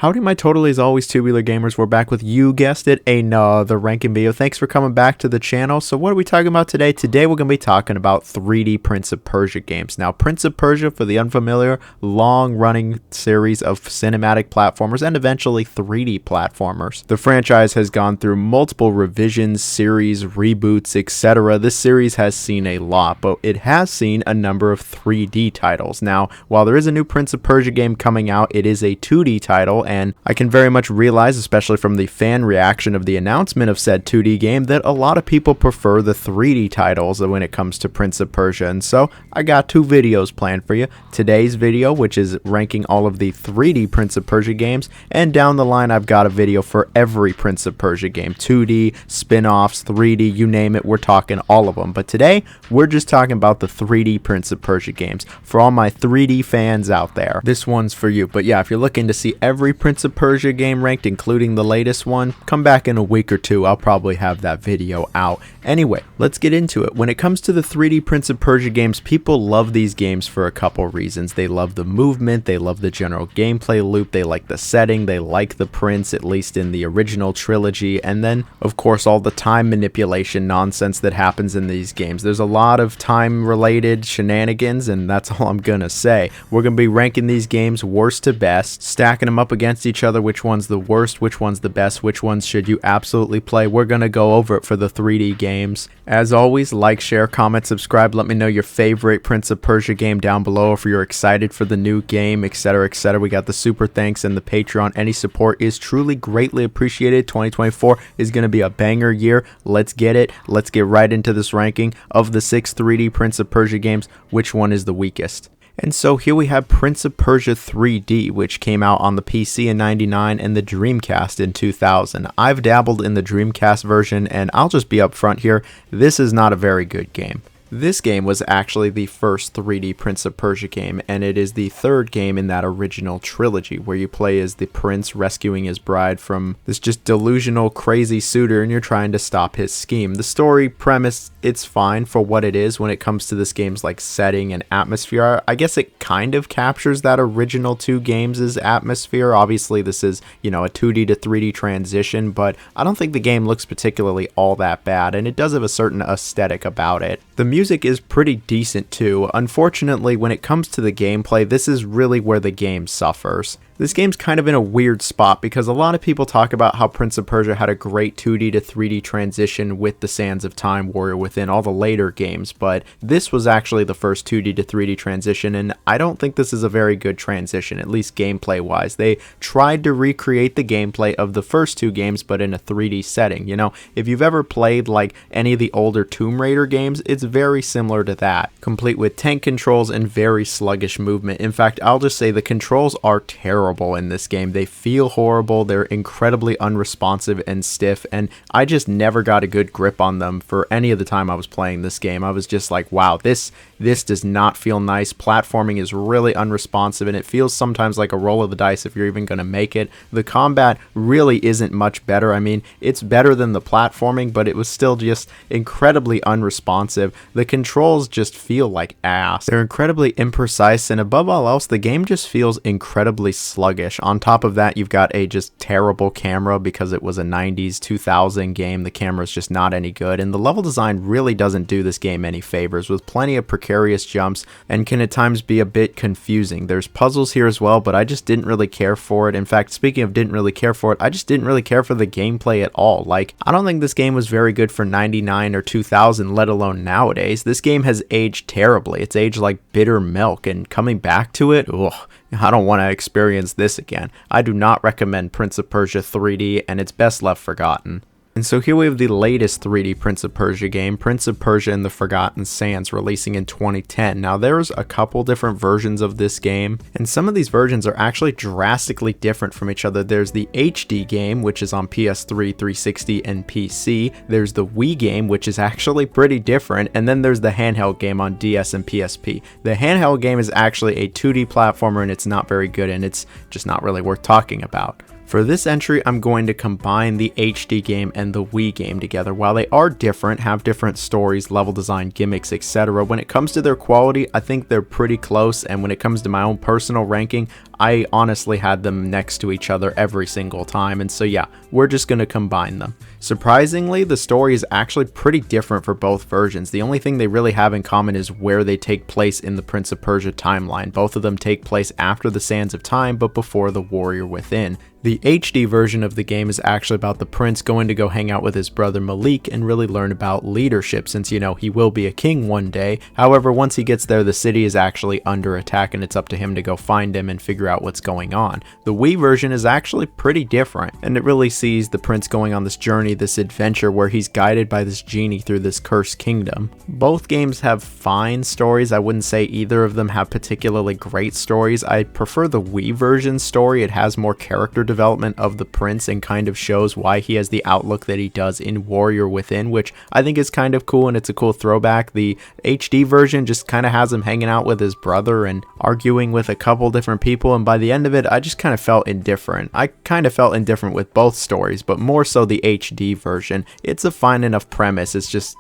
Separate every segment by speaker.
Speaker 1: Howdy, my totally as always tubular gamers. We're back with, you guessed it, another ranking video. Thanks for coming back to the channel. So what are we talking about today? Today we're going to be talking about 3D Prince of Persia games. Now, Prince of Persia, for the unfamiliar, long-running series of cinematic platformers and eventually 3D platformers. The franchise has gone through multiple revisions, series, reboots, etc. This series has seen a lot, but it has seen a number of 3D titles. Now, while there is a new Prince of Persia game coming out, it is a 2D title, and I can very much realize, especially from the fan reaction of the announcement of said 2D game, that a lot of people prefer the 3D titles when it comes to Prince of Persia, and so I got two videos planned for you. Today's video, which is ranking all of the 3D Prince of Persia games, and down the line I've got a video for every Prince of Persia game, 2D, spin-offs, 3D, you name it, we're talking all of them. But today, we're just talking about the 3D Prince of Persia games. For all my 3D fans out there, this one's for you. But yeah, if you're looking to see every Prince of Persia game ranked, including the latest one, come back in a week or two. I'll probably have that video out. Anyway, let's get into it. When it comes to the 3D Prince of Persia games, people love these games for a couple reasons. They love the movement, they love the general gameplay loop, they like the setting, they like the prince, at least in the original trilogy, and then, of course, all the time manipulation nonsense that happens in these games. There's a lot of time-related shenanigans, and that's all I'm gonna say. We're gonna be ranking these games worst to best, stacking them up against each other, which one's the worst, which one's the best, which ones should you absolutely play. We're gonna go over it for the 3D games. As always, like, share, comment, subscribe. Let me know your favorite Prince of Persia game down below if you're excited for the new game, etc, etc. We got the super thanks and the Patreon. Any support is truly greatly appreciated. 2024 is gonna be a banger year. Let's get it. Let's get right into this ranking of the 6 3D Prince of Persia games. Which one is the weakest? And so here we have Prince of Persia 3D, which came out on the PC in '99 and the Dreamcast in 2000. I've dabbled in the Dreamcast version, and I'll just be upfront here, this is not a very good game. This game was actually the first 3D Prince of Persia game, and it is the third game in that original trilogy, where you play as the prince rescuing his bride from this just delusional, crazy suitor, and you're trying to stop his scheme. The story premise, it's fine for what it is when it comes to this game's like setting and atmosphere. I guess it kind of captures that original two games' atmosphere. Obviously, this is, you know, a 2D to 3D transition, but I don't think the game looks particularly all that bad, and it does have a certain aesthetic about it. The music is pretty decent too. Unfortunately, when it comes to the gameplay, this is really where the game suffers. This game's kind of in a weird spot because a lot of people talk about how Prince of Persia had a great 2D to 3D transition with the Sands of Time Warrior within all the later games, but this was actually the first 2D to 3D transition, and I don't think this is a very good transition, at least gameplay-wise. They tried to recreate the gameplay of the first two games, but in a 3D setting. You know, if you've ever played like any of the older Tomb Raider games, it's very similar to that, complete with tank controls and very sluggish movement. In fact, I'll just say the controls are terrible in this game. They feel horrible, they're incredibly unresponsive and stiff, and I just never got a good grip on them for any of the time I was playing this game. I was just like, wow, this does not feel nice. Platforming is really unresponsive, and it feels sometimes like a roll of the dice if you're even going to make it. The combat really isn't much better. I mean, it's better than the platforming, but it was still just incredibly unresponsive. The controls just feel like ass. They're incredibly imprecise, and above all else, the game just feels incredibly sluggish. On top of that, you've got a just terrible camera because it was a 90s 2000 game. The camera's just not any good, and the level design really doesn't do this game any favors, with plenty of precarious jumps and can at times be a bit confusing. There's puzzles here as well, but I just didn't really care for it. In fact, speaking of didn't really care for it, I just didn't really care for the gameplay at all. Like, I don't think this game was very good for 99 or 2000, let alone nowadays. This game has aged terribly. It's aged like bitter milk, and coming back to it, ugh, I don't want to experience this again. I do not recommend Prince of Persia 3D, and it's best left forgotten. And so here we have the latest 3D Prince of Persia game, Prince of Persia and the Forgotten Sands, releasing in 2010. Now, there's a couple different versions of this game, and some of these versions are actually drastically different from each other. There's the HD game, which is on PS3, 360, and PC. There's the Wii game, which is actually pretty different, and then there's the handheld game on DS and PSP. The handheld game is actually a 2D platformer, and it's not very good, and it's just not really worth talking about. For this entry, I'm going to combine the HD game and the Wii game together. While they are different, have different stories, level design, gimmicks, etc., when it comes to their quality, I think they're pretty close, and when it comes to my own personal ranking, I honestly had them next to each other every single time, and so yeah, we're just going to combine them. Surprisingly, the story is actually pretty different for both versions. The only thing they really have in common is where they take place in the Prince of Persia timeline. Both of them take place after the Sands of Time, but before the Warrior Within. The HD version of the game is actually about the prince going to go hang out with his brother Malik and really learn about leadership, since, you know, he will be a king one day. However, once he gets there, the city is actually under attack and it's up to him to go find him and figure out what's going on. The Wii version is actually pretty different, and it really sees the prince going on this journey, this adventure where he's guided by this genie through this cursed kingdom. Both games have fine stories. I wouldn't say either of them have particularly great stories. I prefer the Wii version story. It has more character development of the prince and kind of shows why he has the outlook that he does in Warrior Within, which I think is kind of cool and it's a cool throwback. The HD version just kind of has him hanging out with his brother and arguing with a couple different people, and by the end of it I just kind of felt indifferent. I kind of felt indifferent with both stories, but more so the HD version. It's a fine enough premise, it's just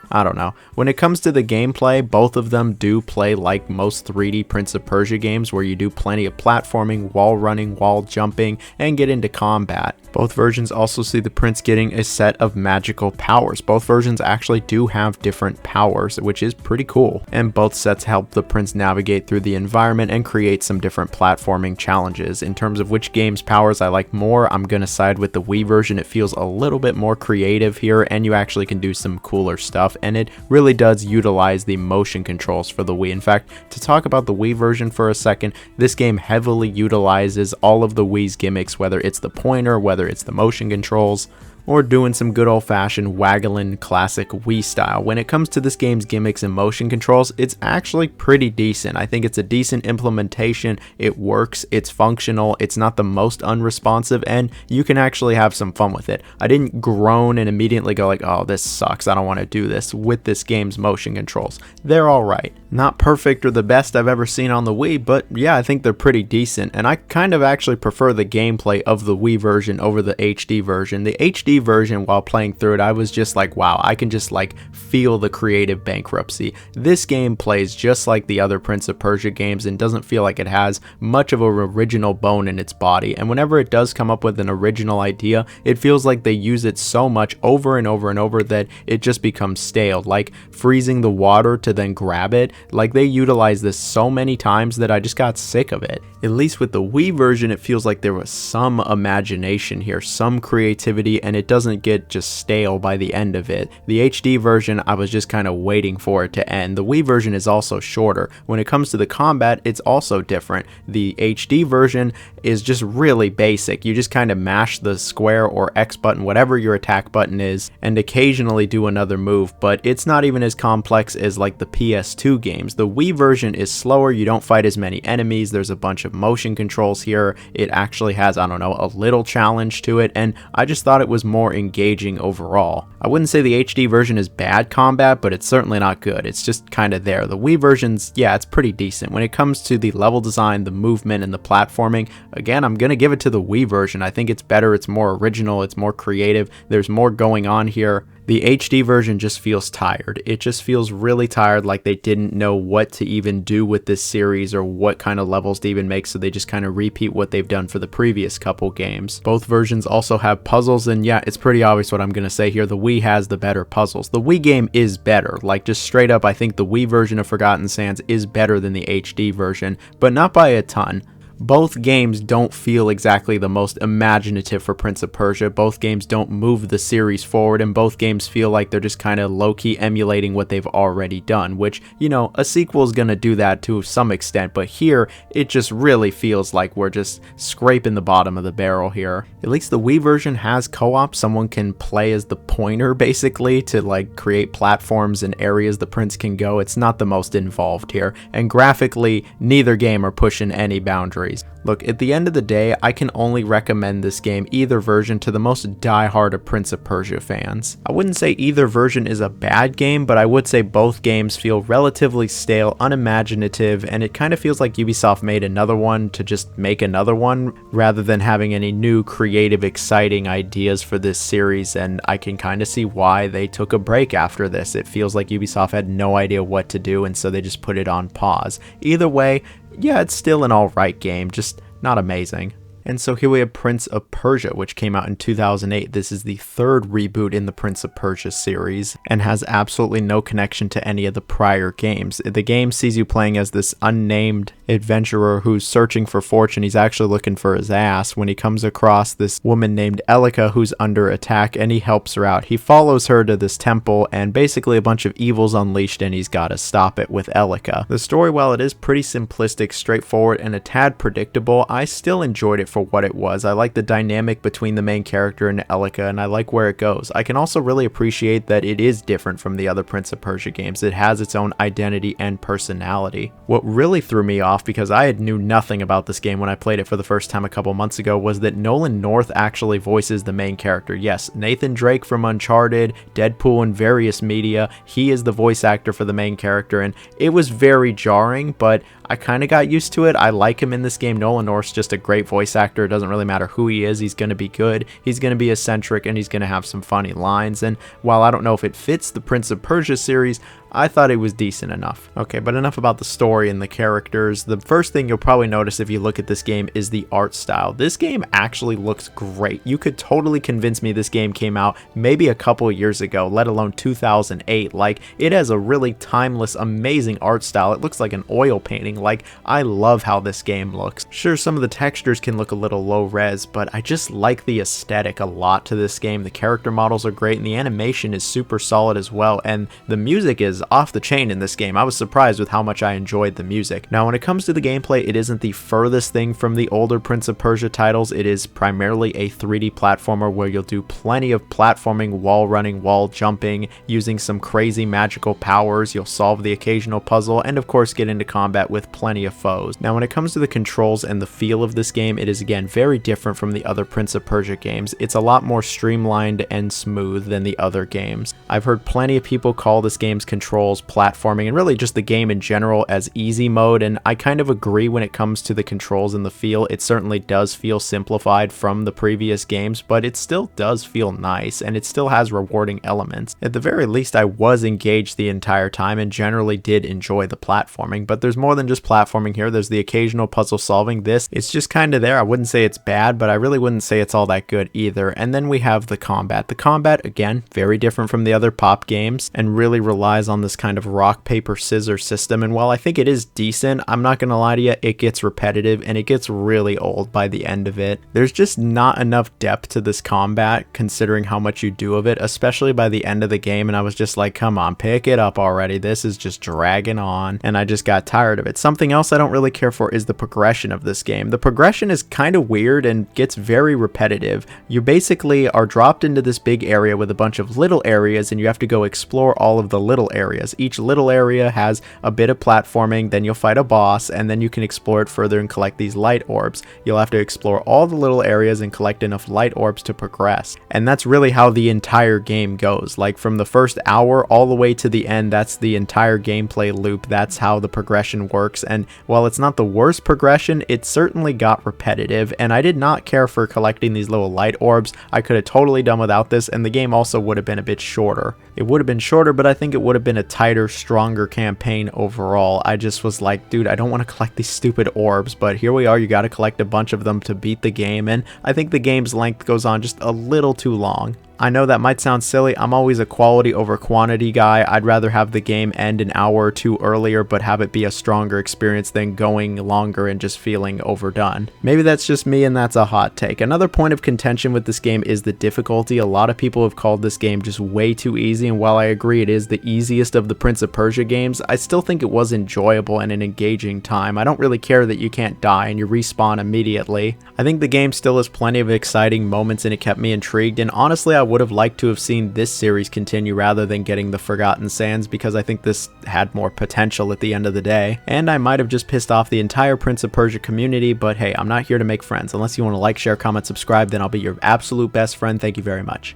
Speaker 1: I don't know. When it comes to the gameplay, both of them do play like most 3D Prince of Persia games, where you do plenty of platforming, wall running, wall jumping, and get into combat. Both versions also see the prince getting a set of magical powers. Both versions actually do have different powers, which is pretty cool. And both sets help the prince navigate through the environment and create some different platforming challenges. In terms of which game's powers I like more, I'm gonna side with the Wii version. It feels a little bit more creative here, and you actually can do some cooler stuff, and it really does utilize the motion controls for the Wii. In fact, to talk about the Wii version for a second, this game heavily utilizes all of the Wii's gimmicks, whether it's the pointer, whether it's the motion controls, or doing some good old-fashioned waggling classic Wii style. When it comes to this game's gimmicks and motion controls, it's actually pretty decent. I think it's a decent implementation, it works, it's functional, it's not the most unresponsive, and you can actually have some fun with it. I didn't groan and immediately go like, oh, this sucks, I don't want to do this with this game's motion controls. They're alright. Not perfect or the best I've ever seen on the Wii, but yeah, I think they're pretty decent, and I kind of actually prefer the gameplay of the Wii version over the HD version. The HD version, while playing through it, I was just like, wow, I can just like feel the creative bankruptcy. This game plays just like the other Prince of Persia games and doesn't feel like it has much of an original bone in its body, and whenever it does come up with an original idea, it feels like they use it so much over and over and over that it just becomes stale, like freezing the water to then grab it. Like, they utilize this so many times that I just got sick of it. At least with the Wii version, it feels like there was some imagination here, some creativity, and it doesn't get just stale by the end of it. The HD version, I was just kind of waiting for it to end. The Wii version is also shorter. When it comes to the combat, it's also different. The HD version is just really basic. You just kind of mash the square or X button, whatever your attack button is, and occasionally do another move, but it's not even as complex as like the PS2 games. The Wii version is slower, you don't fight as many enemies, there's a bunch of motion controls here, it actually has, I don't know, a little challenge to it, and I just thought it was more engaging overall. I wouldn't say the HD version is bad combat, but it's certainly not good. It's just kind of there. The Wii version's, yeah, it's pretty decent. When it comes to the level design, the movement, and the platforming, again, I'm gonna give it to the Wii version. I think it's better, it's more original, it's more creative, there's more going on here. The HD version just feels tired. It just feels really tired, like they didn't know what to even do with this series or what kind of levels to even make, so they just kind of repeat what they've done for the previous couple games. Both versions also have puzzles, and yeah, it's pretty obvious what I'm going to say here. The Wii has the better puzzles. The Wii game is better. Like, just straight up, I think the Wii version of Forgotten Sands is better than the HD version, but not by a ton. Both games don't feel exactly the most imaginative for Prince of Persia. Both games don't move the series forward, and both games feel like they're just kind of low-key emulating what they've already done, which, you know, a sequel is going to do that to some extent, but here, it just really feels like we're just scraping the bottom of the barrel here. At least the Wii version has co-op. Someone can play as the pointer, basically, to, like, create platforms and areas the prince can go. It's not the most involved here, and graphically, neither game are pushing any boundaries. Look, at the end of the day, I can only recommend this game, either version, to the most die-hard of Prince of Persia fans. I wouldn't say either version is a bad game, but I would say both games feel relatively stale, unimaginative, and it kind of feels like Ubisoft made another one to just make another one, rather than having any new, creative, exciting ideas for this series, and I can kind of see why they took a break after this. It feels like Ubisoft had no idea what to do, and so they just put it on pause. Either way, yeah, it's still an alright game, just not amazing. And so here we have Prince of Persia, which came out in 2008. This is the third reboot in the Prince of Persia series and has absolutely no connection to any of the prior games. The game sees you playing as this unnamed adventurer who's searching for fortune. He's actually looking for his ass when he comes across this woman named Elika who's under attack, and he helps her out. He follows her to this temple, and basically a bunch of evil's unleashed, and he's got to stop it with Elika. The story, while it is pretty simplistic, straightforward, and a tad predictable, I still enjoyed it for what it was. I like the dynamic between the main character and Elika, and I like where it goes. I can also really appreciate that it is different from the other Prince of Persia games. It has its own identity and personality. What really threw me off, because I knew nothing about this game when I played it for the first time a couple months ago, was that Nolan North actually voices the main character. Yes, Nathan Drake from Uncharted, Deadpool, and various media, he is the voice actor for the main character, and it was very jarring, but I kind of got used to it. I like him in this game. Nolan North's just a great voice actor. It doesn't really matter who he is. He's going to be good. He's going to be eccentric, and he's going to have some funny lines. And while I don't know if it fits the Prince of Persia series, I thought it was decent enough. Okay, but enough about the story and the characters. The first thing you'll probably notice if you look at this game is the art style. This game actually looks great. You could totally convince me this game came out maybe a couple of years ago, let alone 2008. Like, it has a really timeless, amazing art style. It looks like an oil painting. Like, I love how this game looks. Sure, some of the textures can look a little low res, but I just like the aesthetic a lot to this game. The character models are great, and the animation is super solid as well, and the music is off the chain in this game. I was surprised with how much I enjoyed the music. Now, when it comes to the gameplay, it isn't the furthest thing from the older Prince of Persia titles. It is primarily a 3D platformer where you'll do plenty of platforming, wall running, wall jumping, using some crazy magical powers. You'll solve the occasional puzzle, and of course get into combat with plenty of foes. Now, when it comes to the controls and the feel of this game, it is again very different from the other Prince of Persia games. It's a lot more streamlined and smooth than the other games. I've heard plenty of people call this game's controls, platforming, and really just the game in general as easy mode, and I kind of agree when it comes to the controls and the feel. It certainly does feel simplified from the previous games, but it still does feel nice, and it still has rewarding elements. At the very least, I was engaged the entire time and generally did enjoy the platforming, but there's more than just platforming here. There's the occasional puzzle solving. It's just kind of there. I wouldn't say it's bad, but I really wouldn't say it's all that good either. And then we have the combat. The combat, again, very different from the other pop games and really relies on this kind of rock, paper, scissors system. And while I think it is decent, I'm not going to lie to you, it gets repetitive and it gets really old by the end of it. There's just not enough depth to this combat considering how much you do of it, especially by the end of the game. And I was just like, come on, pick it up already. This is just dragging on. And I just got tired of it. Something else I don't really care for is the progression of this game. The progression is kind of weird and gets very repetitive. You basically are dropped into this big area with a bunch of little areas, and you have to go explore all of the little areas. Each little area has a bit of platforming, then you'll fight a boss, and then you can explore it further and collect these light orbs. You'll have to explore all the little areas and collect enough light orbs to progress. And that's really how the entire game goes. Like from the first hour all the way to the end, that's the entire gameplay loop. That's how the progression works. And while it's not the worst progression, it certainly got repetitive, and I did not care for collecting these little light orbs. I could have totally done without this, and the game also would have been a bit shorter. It would have been shorter, but I think it would have been a tighter, stronger campaign overall. I just was like, dude, I don't want to collect these stupid orbs, but here we are. You got to collect a bunch of them to beat the game, and I think the game's length goes on just a little too long. I know that might sound silly. I'm always a quality over quantity guy. I'd rather have the game end an hour or two earlier, but have it be a stronger experience than going longer and just feeling overdone. Maybe that's just me, and that's a hot take. Another point of contention with this game is the difficulty. A lot of people have called this game just way too easy, and while I agree it is the easiest of the Prince of Persia games, I still think it was enjoyable and an engaging time. I don't really care that you can't die and you respawn immediately. I think the game still has plenty of exciting moments, and it kept me intrigued, and honestly, I would have liked to have seen this series continue rather than getting the Forgotten Sands, because I think this had more potential at the end of the day. And I might have just pissed off the entire Prince of Persia community, but hey, I'm not here to make friends. Unless you want to like, share, comment, subscribe, then I'll be your absolute best friend. Thank you very much.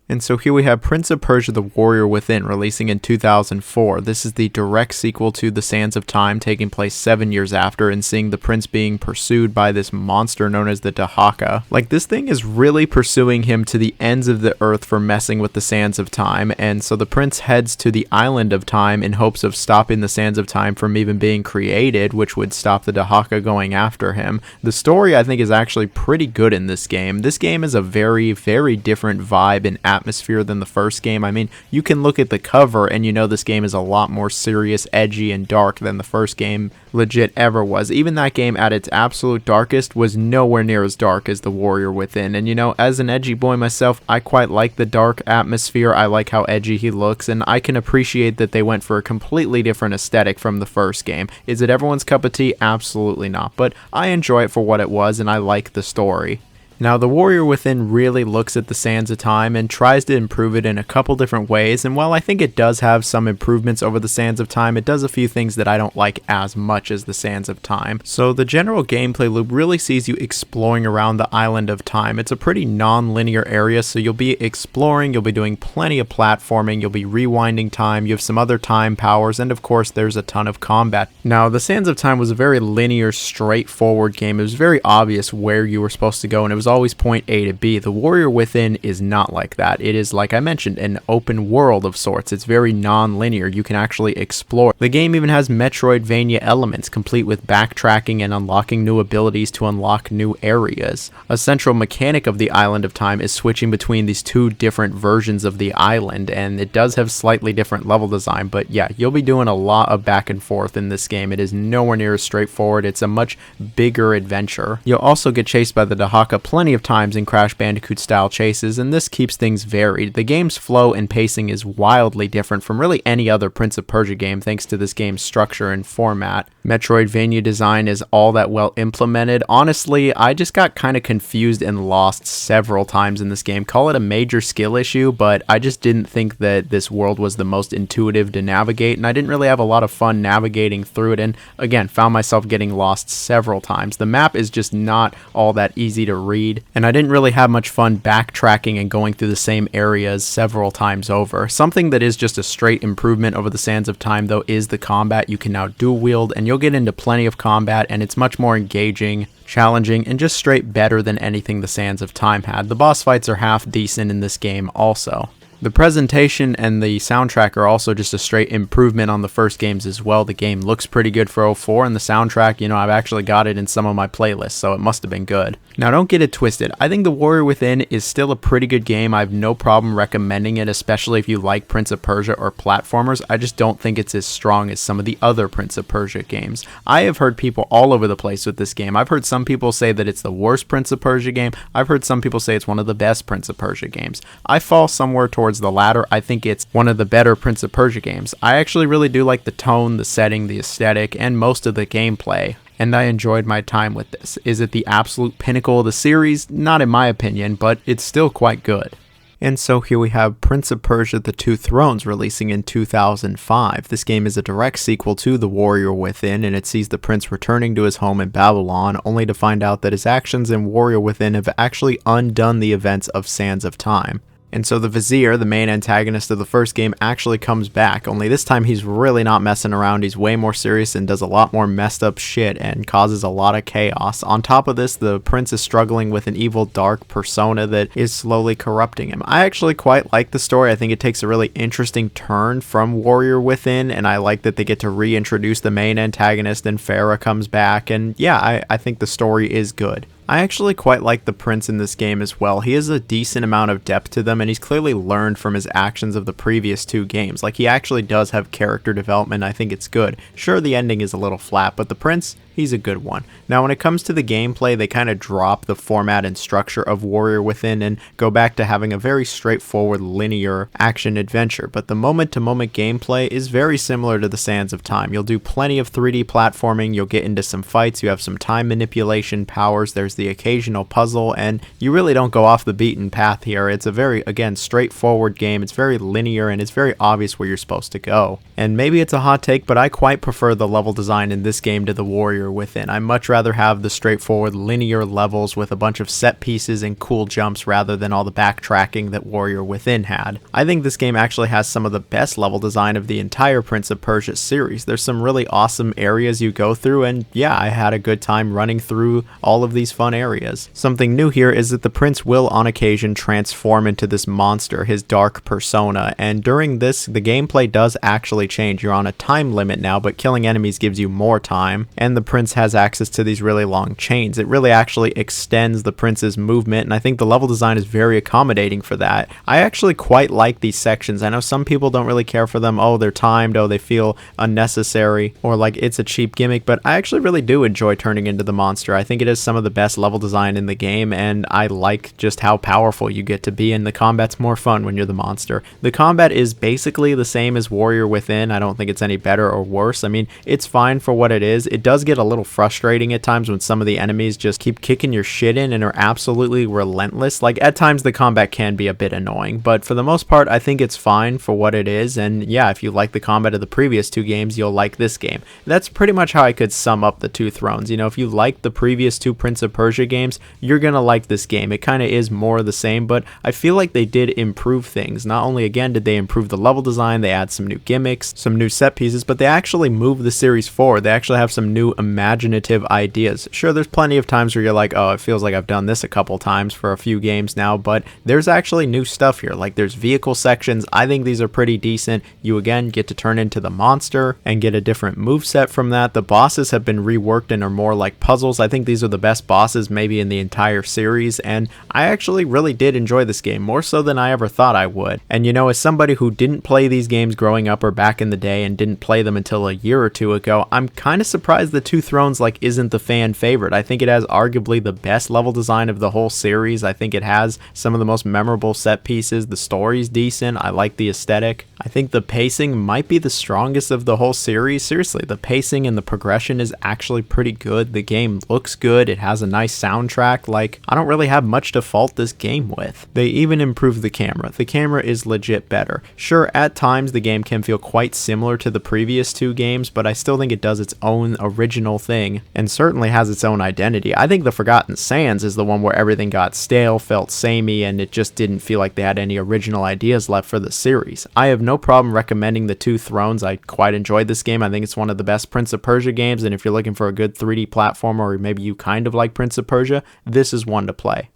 Speaker 1: And so here we have Prince of Persia The Warrior Within, releasing in 2004. This is the direct sequel to The Sands of Time, taking place 7 years after, and seeing the prince being pursued by this monster known as the Dahaka. Like, this thing is really pursuing him to the ends of the earth for messing with the Sands of Time, and so the prince heads to the Island of Time in hopes of stopping the Sands of Time from even being created, which would stop the Dahaka going after him. The story, I think, is actually pretty good in this game. This game is a very, very different vibe and atmosphere than the first game. I mean, you can look at the cover and you know this game is a lot more serious, edgy, and dark than the first game legit ever was. Even that game at its absolute darkest was nowhere near as dark as The Warrior Within. And you know, as an edgy boy myself, I quite like the dark atmosphere. I like how edgy he looks, and I can appreciate that they went for a completely different aesthetic from the first game. Is it everyone's cup of tea? Absolutely not. But I enjoy it for what it was, and I like the story. Now, The Warrior Within really looks at the Sands of Time and tries to improve it in a couple different ways, and while I think it does have some improvements over the Sands of Time, it does a few things that I don't like as much as the Sands of Time. So the general gameplay loop really sees you exploring around the Island of Time. It's a pretty non-linear area, so you'll be exploring, you'll be doing plenty of platforming, you'll be rewinding time, you have some other time powers, and of course there's a ton of combat. Now, the Sands of Time was a very linear, straightforward game. It was very obvious where you were supposed to go, and it was always point A to B. The Warrior Within is not like that. It is, like I mentioned, an open world of sorts. It's very non-linear. You can actually explore. The game even has Metroidvania elements, complete with backtracking and unlocking new abilities to unlock new areas. A central mechanic of the Island of Time is switching between these two different versions of the island, and it does have slightly different level design, but yeah, you'll be doing a lot of back and forth in this game. It is nowhere near as straightforward. It's a much bigger adventure. You'll also get chased by the Dahaka plenty of times in Crash Bandicoot style chases, and this keeps things varied. The game's flow and pacing is wildly different from really any other Prince of Persia game thanks to this game's structure and format. Metroidvania design is all that well implemented. Honestly, I just got kind of confused and lost several times in this game. Call it a major skill issue, but I just didn't think that this world was the most intuitive to navigate, and I didn't really have a lot of fun navigating through it, and again, found myself getting lost several times. The map is just not all that easy to read, and I didn't really have much fun backtracking and going through the same areas several times over. Something that is just a straight improvement over the Sands of Time, though, is the combat. You can now dual wield, and you'll get into plenty of combat, and it's much more engaging, challenging, and just straight better than anything the Sands of Time had. The boss fights are half decent in this game also. The presentation and the soundtrack are also just a straight improvement on the first games as well. The game looks pretty good for 04, and the soundtrack, you know, I've actually got it in some of my playlists, so it must have been good. Now, don't get it twisted. I think The Warrior Within is still a pretty good game. I have no problem recommending it, especially if you like Prince of Persia or platformers. I just don't think it's as strong as some of the other Prince of Persia games. I have heard people all over the place with this game. I've heard some people say that it's the worst Prince of Persia game. I've heard some people say it's one of the best Prince of Persia games. I fall somewhere towards the latter. I think it's one of the better Prince of Persia games. I actually really do like the tone, the setting, the aesthetic, and most of the gameplay, and I enjoyed my time with this. Is it the absolute pinnacle of the series? Not in my opinion, but it's still quite good. And so here we have Prince of Persia The Two Thrones, releasing in 2005. This game is a direct sequel to The Warrior Within, and it sees the prince returning to his home in Babylon, only to find out that his actions in Warrior Within have actually undone the events of Sands of Time. And so the Vizier, the main antagonist of the first game, actually comes back, only this time he's really not messing around. He's way more serious and does a lot more messed up shit and causes a lot of chaos. On top of this, the prince is struggling with an evil, dark persona that is slowly corrupting him. I actually quite like the story. I think it takes a really interesting turn from Warrior Within, and I like that they get to reintroduce the main antagonist and Farah comes back, and yeah, I think the story is good. I actually quite like the prince in this game as well. He has a decent amount of depth to them, and he's clearly learned from his actions of the previous two games. Like, he actually does have character development. I think it's good. Sure, the ending is a little flat, but the prince, he's a good one. Now, when it comes to the gameplay, they kind of drop the format and structure of Warrior Within and go back to having a very straightforward linear action adventure, but the moment-to-moment gameplay is very similar to the Sands of Time. You'll do plenty of 3D platforming, you'll get into some fights, you have some time manipulation powers, there's the occasional puzzle, and you really don't go off the beaten path here. It's a very, again, straightforward game. It's very linear, and it's very obvious where you're supposed to go. And maybe it's a hot take, but I quite prefer the level design in this game to the Warrior Warrior Within. I much rather have the straightforward linear levels with a bunch of set pieces and cool jumps rather than all the backtracking that Warrior Within had. I think this game actually has some of the best level design of the entire Prince of Persia series. There's some really awesome areas you go through, and yeah, I had a good time running through all of these fun areas. Something new here is that the prince will on occasion transform into this monster, his dark persona, and during this, the gameplay does actually change. You're on a time limit now, but killing enemies gives you more time, and the prince has access to these really long chains. It really actually extends the prince's movement, and I think the level design is very accommodating for that. I actually quite like these sections. I know some people don't really care for them. Oh, they're timed. Oh, they feel unnecessary, or like it's a cheap gimmick, but I actually really do enjoy turning into the monster. I think it is some of the best level design in the game, and I like just how powerful you get to be, and the combat's more fun when you're the monster. The combat is basically the same as Warrior Within. I don't think it's any better or worse. I mean, it's fine for what it is. It does get a little frustrating at times when some of the enemies just keep kicking your shit in and are absolutely relentless. Like, at times the combat can be a bit annoying, but for the most part, I think it's fine for what it is, and yeah, if you like the combat of the previous two games, you'll like this game. That's pretty much how I could sum up the Two Thrones. You know, if you like the previous two Prince of Persia games, you're gonna like this game. It kind of is more of the same, but I feel like they did improve things. Not only, again, did they improve the level design, they add some new gimmicks, some new set pieces, but they actually move the series forward. They actually have some new imaginative ideas. Sure, there's plenty of times where you're like, oh, it feels like I've done this a couple times for a few games now, but there's actually new stuff here. Like, there's vehicle sections. I think these are pretty decent. You, again, get to turn into the monster and get a different moveset from that. The bosses have been reworked and are more like puzzles. I think these are the best bosses maybe in the entire series, and I actually really did enjoy this game, more so than I ever thought I would. And you know, as somebody who didn't play these games growing up or back in the day and didn't play them until a year or two ago, I'm kind of surprised the Two Thrones like isn't the fan favorite. I think it has arguably the best level design of the whole series. I think it has some of the most memorable set pieces. The story's decent. I like the aesthetic. I think the pacing might be the strongest of the whole series. Seriously, the pacing and the progression is actually pretty good. The game looks good. It has a nice soundtrack. Like, I don't really have much to fault this game with. They even improved the camera. The camera is legit better. Sure, at times the game can feel quite similar to the previous two games, but I still think it does its own original thing and certainly has its own identity. I think the Forgotten Sands is the one where everything got stale, felt samey, and it just didn't feel like they had any original ideas left for the series. I have no problem recommending the Two Thrones. I quite enjoyed this game. I think it's one of the best Prince of Persia games, and if you're looking for a good 3D platformer, or maybe you kind of like Prince of Persia, this is one to play.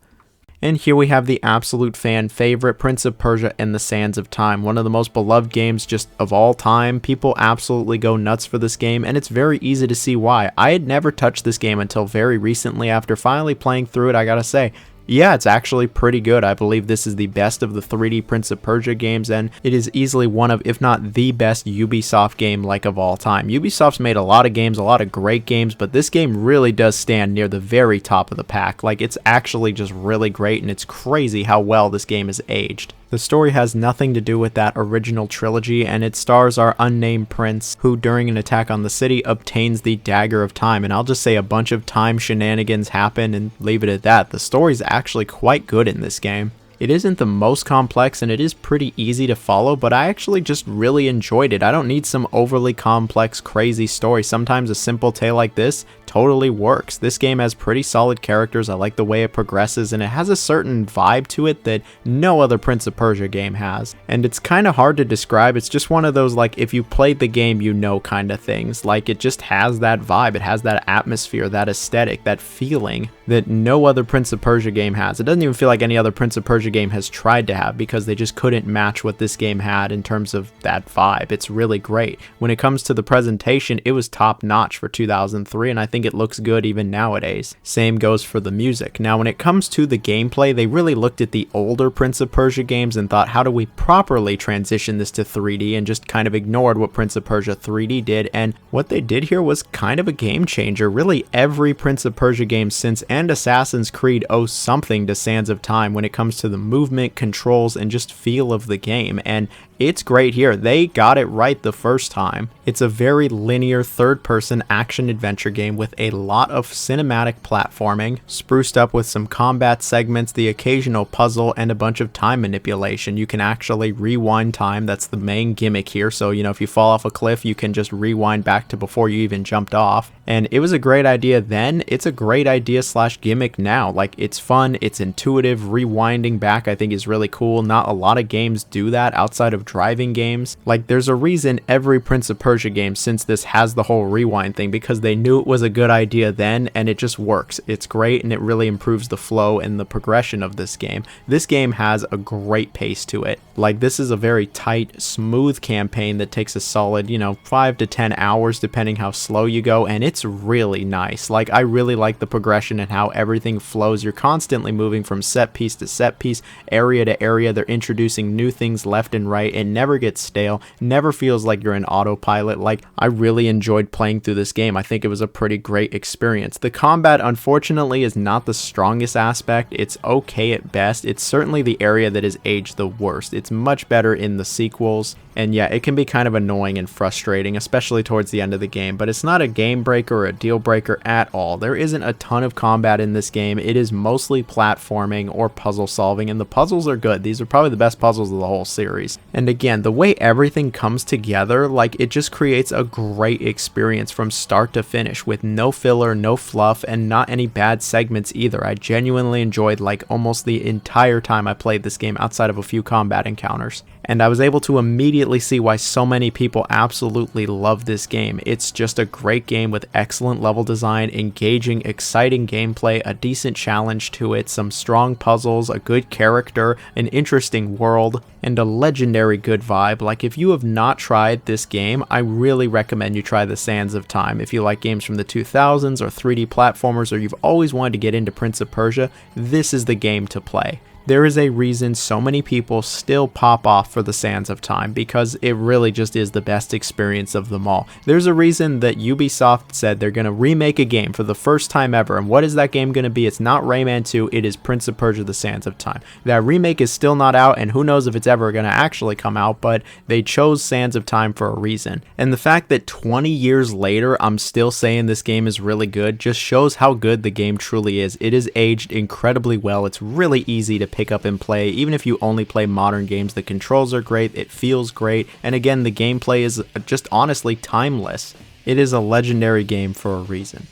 Speaker 1: And here we have the absolute fan favorite, Prince of Persia and the Sands of Time, one of the most beloved games just of all time. People absolutely go nuts for this game, and it's very easy to see why. I had never touched this game until very recently. After finally playing through it, I gotta say, yeah, it's actually pretty good. I believe this is the best of the 3D Prince of Persia games, and it is easily one of, if not the best Ubisoft game like of all time. Ubisoft's made a lot of games, a lot of great games, but this game really does stand near the very top of the pack. Like, it's actually just really great, and it's crazy how well this game is aged. The story has nothing to do with that original trilogy, and it stars our unnamed prince, who during an attack on the city obtains the Dagger of Time, and I'll just say a bunch of time shenanigans happen and leave it at that. The story's actually quite good in this game. It isn't the most complex, and it is pretty easy to follow, but I actually just really enjoyed it. I don't need some overly complex, crazy story. Sometimes a simple tale like this totally works. This game has pretty solid characters. I like the way it progresses, and it has a certain vibe to it that no other Prince of Persia game has. And it's kind of hard to describe. It's just one of those, like, if you played the game, you know kind of things. Like, it just has that vibe. It has that atmosphere, that aesthetic, that feeling that no other Prince of Persia game has. It doesn't even feel like any other Prince of Persia game has tried to have, because they just couldn't match what this game had in terms of that vibe. It's really great. When it comes to the presentation, it was top notch for 2003, and I think it looks good even nowadays. Same goes for the music. Now, when it comes to the gameplay, they really looked at the older Prince of Persia games and thought, how do we properly transition this to 3D, and just kind of ignored what Prince of Persia 3D did, and what they did here was kind of a game changer. Really, every Prince of Persia game since and Assassin's Creed owes something to Sands of Time when it comes to the movement, controls, and just feel of the game, and it's great here. They got it right the first time. It's a very linear third-person action-adventure game with a lot of cinematic platforming, spruced up with some combat segments, the occasional puzzle, and a bunch of time manipulation. You can actually rewind time. That's the main gimmick here. So, you know, if you fall off a cliff, you can just rewind back to before you even jumped off. And it was a great idea then. It's a great idea / gimmick now. Like, it's fun, it's intuitive. Rewinding back, I think, is really cool. Not a lot of games do that outside of driving games. Like, there's a reason every Prince of Persia game since this has the whole rewind thing, because they knew it was a good idea then, and it just works. It's great, and it really improves the flow and the progression of this game. This game has a great pace to it. Like, this is a very tight, smooth campaign that takes a solid, you know, 5 to 10 hours depending how slow you go, and it's really nice. Like, I really like the progression and how everything flows. You're constantly moving from set piece to set piece, area to area. They're introducing new things left and right. It never gets stale, never feels like you're in autopilot. Like, I really enjoyed playing through this game. I think it was a pretty great experience. The combat, unfortunately, is not the strongest aspect. It's okay at best. It's certainly the area that is aged the worst. It's much better in the sequels, and yeah, it can be kind of annoying and frustrating, especially towards the end of the game, but it's not a game breaker or a deal breaker at all. There isn't a ton of combat in this game. It is mostly platforming or puzzle solving, and the puzzles are good. These are probably the best puzzles of the whole series. And again, the way everything comes together, like, it just creates a great experience from start to finish with no filler, no fluff, and not any bad segments either. I genuinely enjoyed, like, almost the entire time I played this game outside of a few combat encounters. And I was able to immediately see why so many people absolutely love this game. It's just a great game with excellent level design, engaging, exciting gameplay, a decent challenge to it, some strong puzzles, a good character, an interesting world, and a legendary good vibe. Like, if you have not tried this game, I really recommend you try the Sands of Time. If you like games from the 2000s or 3D platformers, or you've always wanted to get into Prince of Persia, this is the game to play. There is a reason so many people still pop off for the Sands of Time, because it really just is the best experience of them all. There's a reason that Ubisoft said they're going to remake a game for the first time ever, and what is that game going to be? It's not Rayman 2, it is Prince of Persia: The Sands of Time. That remake is still not out, and who knows if it's ever going to actually come out, but they chose Sands of Time for a reason. And the fact that 20 years later I'm still saying this game is really good just shows how good the game truly is. It is aged incredibly well. It's really easy to pick up and play. Even if you only play modern games, the controls are great, it feels great, and again, the gameplay is just honestly timeless. It is a legendary game for a reason.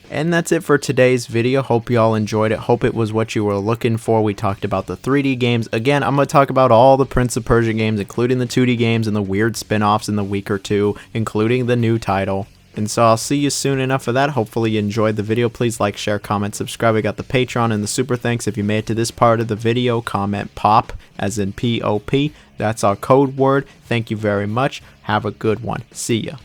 Speaker 1: And that's it for today's video. Hope you all enjoyed it. Hope it was what you were looking for. We talked about the 3D games. Again, I'm going to talk about all the Prince of Persia games, including the 2D games and the weird spin-offs in the week or two, including the new title. And so I'll see you soon enough for that. Hopefully you enjoyed the video. Please like, share, comment, subscribe. We got the Patreon and the super thanks. If you made it to this part of the video, comment POP, as in P-O-P. That's our code word. Thank you very much. Have a good one. See ya.